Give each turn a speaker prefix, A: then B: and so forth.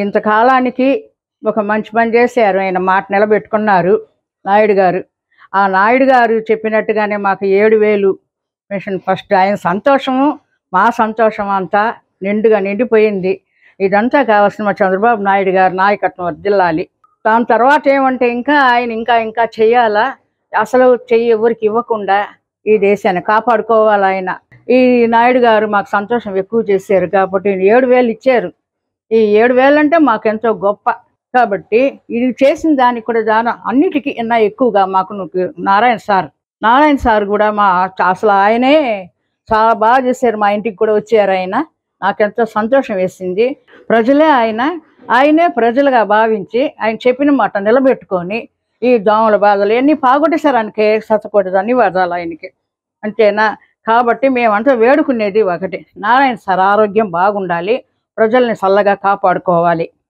A: ఇంతకాలానికి ఒక మంచి పని చేశారు. ఆయన మాట నిలబెట్టుకున్నారు నాయుడు గారు. ఆ నాయుడు గారు చెప్పినట్టుగానే మాకు 7,000 పెన్షన్ ఫస్ట్. ఆయన సంతోషము, మా సంతోషం అంతా నిండుగా నిండిపోయింది. ఇదంతా కావాల్సిన మా చంద్రబాబు నాయుడు గారు నాయకత్వం వర్ధిల్లాలి. దాని తర్వాత ఏమంటే ఆయన ఇంకా ఇంకా చెయ్యాలా, అసలు చెయ్యి ఎవరికి ఇవ్వకుండా ఈ దేశాన్ని కాపాడుకోవాలి ఆయన. ఈ నాయుడు గారు మాకు సంతోషం ఎక్కువ చేశారు కాబట్టి 7,000 ఇచ్చారు. ఈ 7,000 అంటే మాకెంతో గొప్ప. కాబట్టి ఇది చేసిన దానికి కూడా అన్నిటికీ ఎక్కువగా మాకు నారాయణ సార్ కూడా అసలు ఆయనే చాలా బాగా చేశారు. మా ఇంటికి కూడా వచ్చారు ఆయన. నాకెంతో సంతోషం వేసింది. ఆయనే ప్రజలుగా భావించి ఆయన చెప్పిన మాట నిలబెట్టుకొని ఈ దోమల బాధలు ఇవన్నీ పాగొట్టేశారు. ఆయనకి శతకోటి ధన్యవాదాలు ఆయనకి. అంతేనా? కాబట్టి మేమంతా వేడుకునేది ఒకటి, నారాయణ సార్ ఆరోగ్యం బాగుండాలి, ప్రజల్ని చల్లగా కాపాడుకోవాలి.